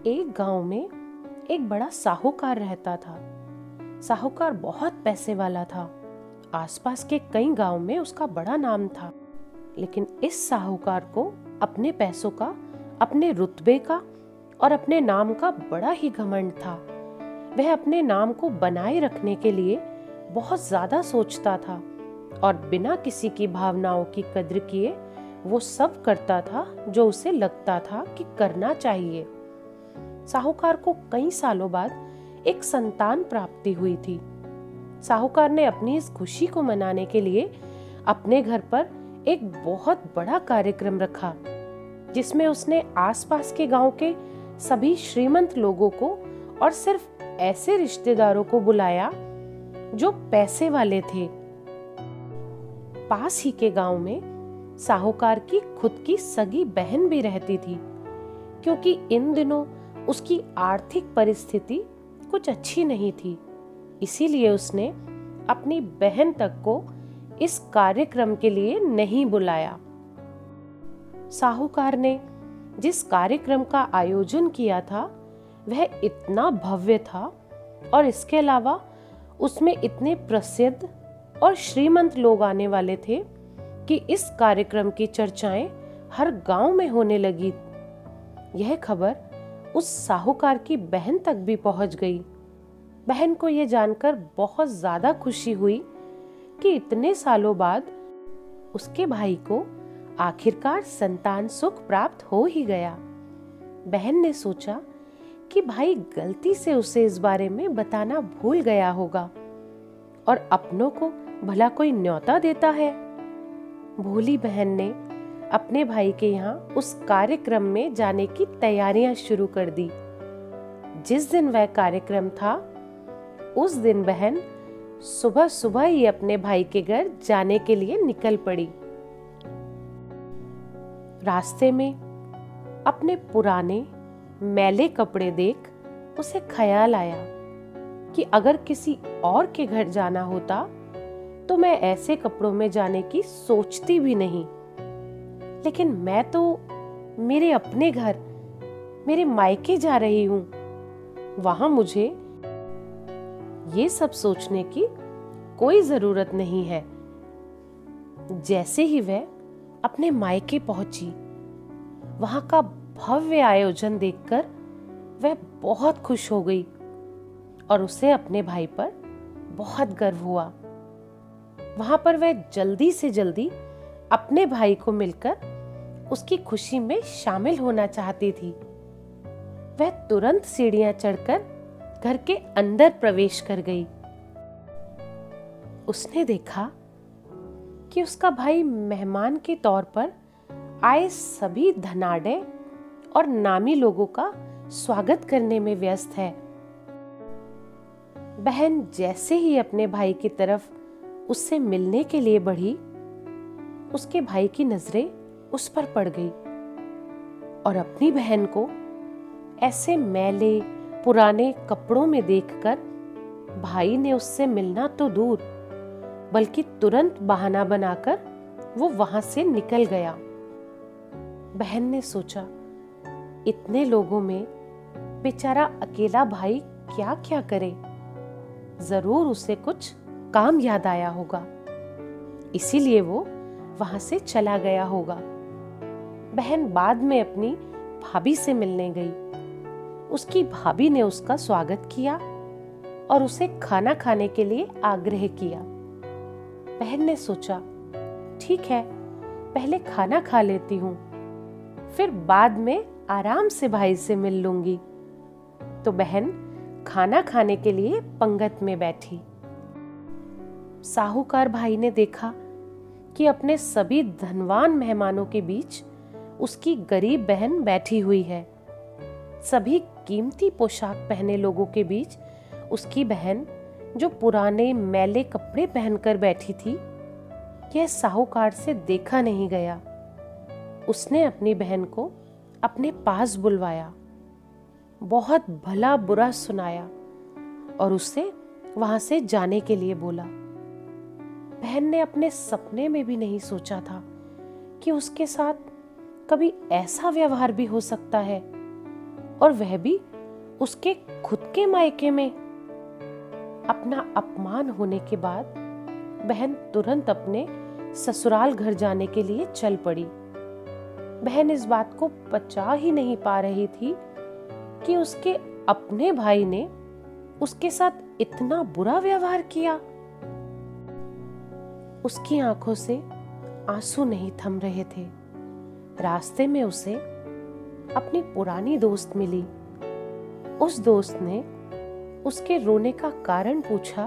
एक गांव में एक बड़ा साहूकार रहता था। साहूकार बहुत पैसे वाला था। आसपास के कई गांव में उसका बड़ा नाम था। लेकिन इस साहूकार को अपने पैसों का, अपने रुतबे का और अपने नाम का बड़ा ही घमंड था। वह अपने नाम को बनाए रखने के लिए बहुत ज्यादा सोचता था और बिना किसी की भावनाओं की कद्र किए वो सब करता था जो उसे लगता था कि करना चाहिए। साहूकार को कई सालों बाद एक संतान प्राप्ति हुई थी। साहूकार ने अपनी इस खुशी को मनाने के लिए अपने घर पर एक बहुत बड़ा कार्यक्रम रखा, जिसमें उसने आसपास के गांव के सभी श्रीमंत लोगों को और सिर्फ ऐसे रिश्तेदारों को बुलाया जो पैसे वाले थे। पास ही के गांव में साहूकार की खुद की सगी बहन भी रहती थी, क्योंकि इन दिनों उसकी आर्थिक परिस्थिति कुछ अच्छी नहीं थी। इसीलिए उसने अपनी बहन तक को इस कार्यक्रम के लिए नहीं बुलाया। साहूकार ने जिस कार्यक्रम का आयोजन किया था वह इतना भव्य था और इसके अलावा उसमें इतने प्रसिद्ध और श्रीमंत लोग आने वाले थे कि इस कार्यक्रम की चर्चाएं हर गांव में होने लगी। यह खबर उस साहूकार की बहन तक भी पहुंच गई। बहन को यह जानकर बहुत ज्यादा खुशी हुई कि इतने सालों बाद उसके भाई को आखिरकार संतान सुख प्राप्त हो ही गया। बहन ने सोचा कि भाई गलती से उसे इस बारे में बताना भूल गया होगा और अपनों को भला कोई न्योता देता है। भोली बहन ने अपने भाई के यहाँ उस कार्यक्रम में जाने की तैयारियां शुरू कर दी। जिस दिन वह कार्यक्रम था उस दिन बहन सुबह सुबह ही अपने भाई के घर जाने के लिए निकल पड़ी। रास्ते में अपने पुराने मैले कपड़े देख उसे ख्याल आया कि अगर किसी और के घर जाना होता तो मैं ऐसे कपड़ों में जाने की सोचती भी नहीं, लेकिन मैं तो मेरे अपने घर, मेरे मायके जा रही हूं। वहां मुझे ये सब सोचने की कोई जरूरत नहीं है। जैसे ही वह अपने मायके पहुंची, वहां का भव्य आयोजन देखकर वह बहुत खुश हो गई और उसे अपने भाई पर बहुत गर्व हुआ। वहां पर वह जल्दी से जल्दी अपने भाई को मिलकर उसकी खुशी में शामिल होना चाहती थी। वह तुरंत सीढ़ियां चढ़कर घर के अंदर प्रवेश कर गई। उसने देखा कि उसका भाई मेहमान के तौर पर आए सभी धनाढ्य और नामी लोगों का स्वागत करने में व्यस्त है। बहन जैसे ही अपने भाई की तरफ उससे मिलने के लिए बढ़ी, उसके भाई की नजरें उस पर पड़ गई और अपनी बहन को ऐसे मैले पुराने कपड़ों में देखकर भाई ने उससे मिलना तो दूर बल्कि तुरंत बहाना बनाकर वो वहां से निकल गया। बहन ने सोचा, इतने लोगों में बेचारा अकेला भाई क्या क्या करे, जरूर उसे कुछ काम याद आया होगा, इसीलिए वो वहां से चला गया होगा। बहन बाद में अपनी भाभी से मिलने गई। उसकी भाभी ने उसका स्वागत किया और उसे खाना खाने के लिए आग्रह किया। बहन ने सोचा, ठीक है, पहले खाना खा लेती हूँ, फिर बाद में आराम से भाई से मिल लूंगी। तो बहन खाना खाने के लिए पंगत में बैठी। साहूकार भाई ने देखा कि अपने सभी धनवान मेहमानों के बीच उसकी गरीब बहन बैठी हुई है। सभी कीमती पोशाक पहने लोगों के बीच उसकी बहन, जो पुराने मैले कपड़े पहनकर बैठी थी, यह साहूकार से देखा नहीं गया। उसने अपनी बहन को अपने पास बुलवाया, बहुत भला बुरा सुनाया और उससे वहां से जाने के लिए बोला। बहन ने अपने सपने में भी नहीं सोचा था कि उसके साथ कभी ऐसा व्यवहार भी हो सकता है। और वह भी उसके खुद के मायके में। अपना अपमान होने के बाद बहन तुरंत अपने ससुराल घर जाने के लिए चल पड़ी। बहन इस बात को पचा ही नहीं पा रही थी कि उसके अपने भाई ने उसके साथ इतना बुरा व्यवहार किया। उसकी आंखों से आंसू नहीं थम रहे थे। रास्ते में उसे अपनी पुरानी दोस्त मिली। उस दोस्त ने उसके रोने का कारण पूछा,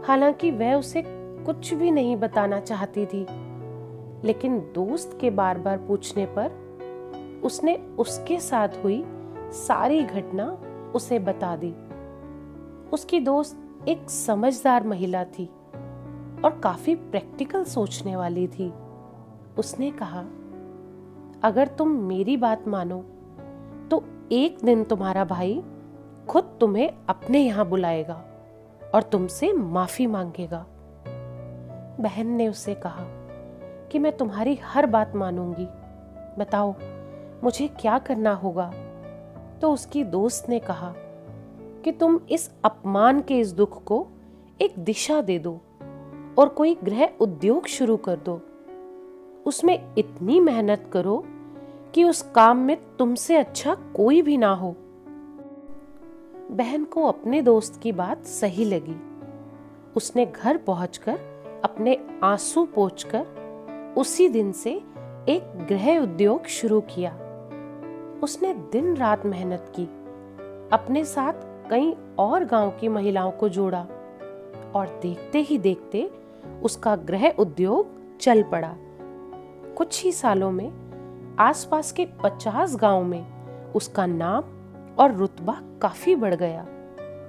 हालांकि वह उसे कुछ भी नहीं बताना चाहती थी, लेकिन दोस्त के बार बार पूछने पर उसने उसके साथ हुई सारी घटना उसे बता दी। उसकी दोस्त एक समझदार महिला थी और काफी प्रैक्टिकल सोचने वाली थी। उसने कहा, अगर तुम मेरी बात मानो तो एक दिन तुम्हारा भाई खुद तुम्हें अपने यहां बुलाएगा और तुमसे माफी मांगेगा। बहन ने उससे कहा कि मैं तुम्हारी हर बात मानूंगी, बताओ मुझे क्या करना होगा। तो उसकी दोस्त ने कहा कि तुम इस अपमान के इस दुख को एक दिशा दे दो और कोई गृह उद्योग शुरू कर दो। उसमें इतनी मेहनत करो कि उस काम में तुमसे अच्छा कोई भी ना हो। बहन को अपने दोस्त की बात सही लगी। उसने घर पहुंचकर अपने आंसू पोंछकर उसी दिन से एक गृह उद्योग शुरू किया। उसने दिन रात मेहनत की, अपने साथ कई और गांव की महिलाओं को जोड़ा और देखते ही देखते उसका गृह उद्योग चल पड़ा। कुछ ही सालों में आसपास के 50 गांव में उसका नाम और रुतबा काफी बढ़ गया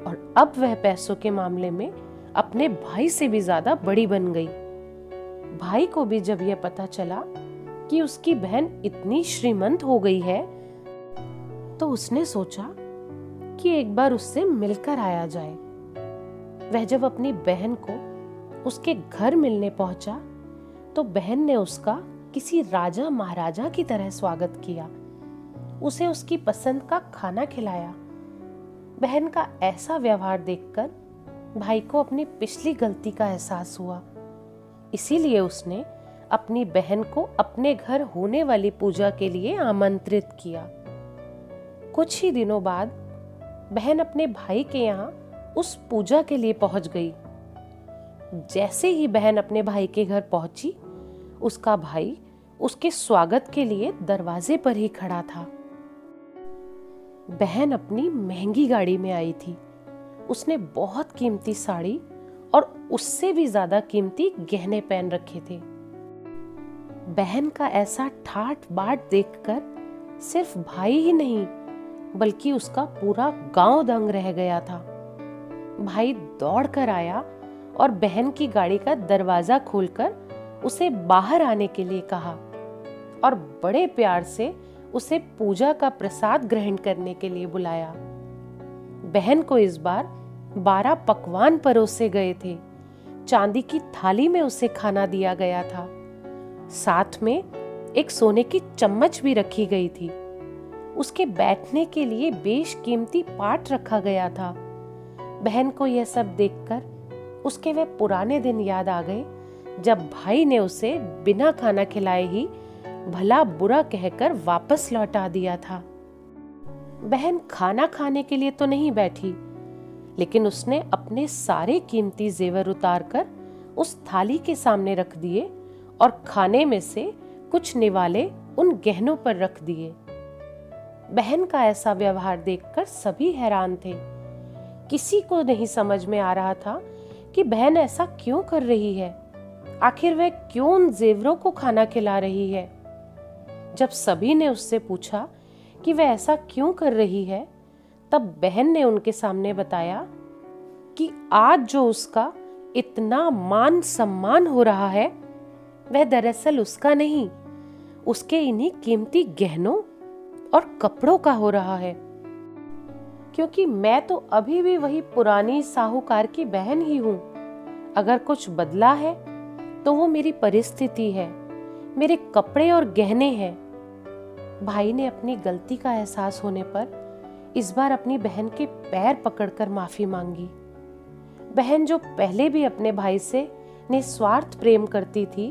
और अब वह पैसों के मामले में अपने भाई से भी ज्यादा बड़ी बन गई। भाई को भी जब यह पता चला कि उसकी बहन इतनी श्रीमंत हो गई है, तो उसने सोचा कि एक बार उससे मिलकर आया जाए। वह जब अपनी बहन को उसके घर मिलने पहुंचा तो बहन ने उसका किसी राजा महाराजा की तरह स्वागत किया। उसे उसकी पसंद का खाना खिलाया। बहन का ऐसा व्यवहार देखकर भाई को अपनी पिछली गलती का एहसास हुआ। इसीलिए उसने अपनी बहन को अपने घर होने वाली पूजा के लिए आमंत्रित किया। कुछ ही दिनों बाद बहन अपने भाई के यहाँ उस पूजा के लिए पहुंच गई। जैसे ही बहन अपने भाई के घर पहुंची, उसका भाई उसके स्वागत के लिए दरवाजे पर ही खड़ा था। बहन अपनी महंगी गाड़ी में आई थी। उसने बहुत कीमती साड़ी और उससे भी ज्यादा कीमती गहने पहन रखे थे। बहन का ऐसा ठाट बाट देखकर सिर्फ भाई ही नहीं बल्कि उसका पूरा गांव दंग रह गया था। भाई दौड़ कर आया और बहन की गाड़ी का दरवाजा खोलकर उसे बाहर आने के लिए कहा और बड़े प्यार से उसे पूजा का प्रसाद ग्रहण करने के लिए बुलाया। बहन को इस बार 12 पकवान परोसे गए थे। चांदी की थाली में उसे खाना दिया गया था। साथ में एक सोने की चम्मच भी रखी गई थी। उसके बैठने के लिए बेशकीमती पाट रखा गया था। बहन को यह सब देखकर उसके वे पुराने दिन याद आ गए जब भाई ने उसे बिना खाना खिलाए ही भला बुरा कहकर वापस लौटा दिया था। बहन खाना खाने के लिए तो नहीं बैठी, लेकिन उसने अपने सारे कीमती जेवर उतारकर उस थाली के सामने रख दिए और खाने में से कुछ निवाले उन गहनों पर रख दिए। बहन का ऐसा व्यवहार देखकर सभी हैरान थे। किसी को नहीं समझ में आ रहा था कि बहन ऐसा क्यों कर रही है। आखिर वह क्यों उन जेवरों को खाना खिला रही है। जब सभी ने उससे पूछा कि वह ऐसा क्यों कर रही है, तब बहन ने उनके सामने बताया कि आज जो उसका इतना मान सम्मान हो रहा है, वह दरअसल उसका नहीं, उसके इन्हीं कीमती गहनों और कपड़ों का हो रहा है। क्योंकि मैं तो अभी भी वही पुरानी साहूकार की बहन ही हूं। अगर कुछ बदला है तो वो मेरी परिस्थिति है, मेरे कपड़े और गहने हैं। भाई ने अपनी गलती का एहसास होने पर इस बार अपनी बहन के पैर पकड़कर माफी मांगी। बहन जो पहले भी अपने भाई से निस्वार्थ प्रेम करती थी,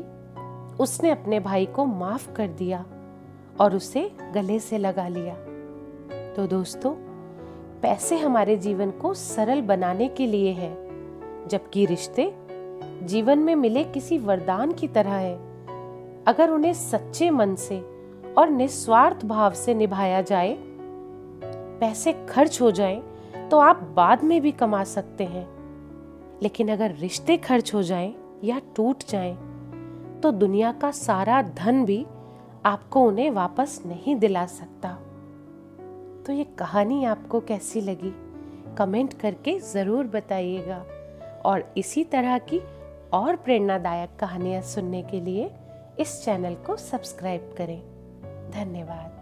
उसने अपने भाई को माफ कर दिया और उसे गले से लगा लिया। तो दोस्तों, पैसे हमारे जीवन को सरल बनाने के लिए हैं, जबकि रिश्ते जीवन में मिले किसी वरदान की तरह है। अगर उन्हें सच्चे मन से और निस्वार्थ भाव से निभाया जाए, पैसे खर्च हो जाएं तो आप बाद में भी कमा सकते हैं, लेकिन अगर रिश्ते खर्च हो जाएं या टूट जाएं तो दुनिया का सारा धन भी आपको उन्हें वापस नहीं दिला सकता। तो ये कहानी आपको कैसी लगी, कमेंट करके ज़रूर बताइएगा। और इसी तरह की और प्रेरणादायक कहानियाँ सुनने के लिए इस चैनल को सब्सक्राइब करें। धन्यवाद।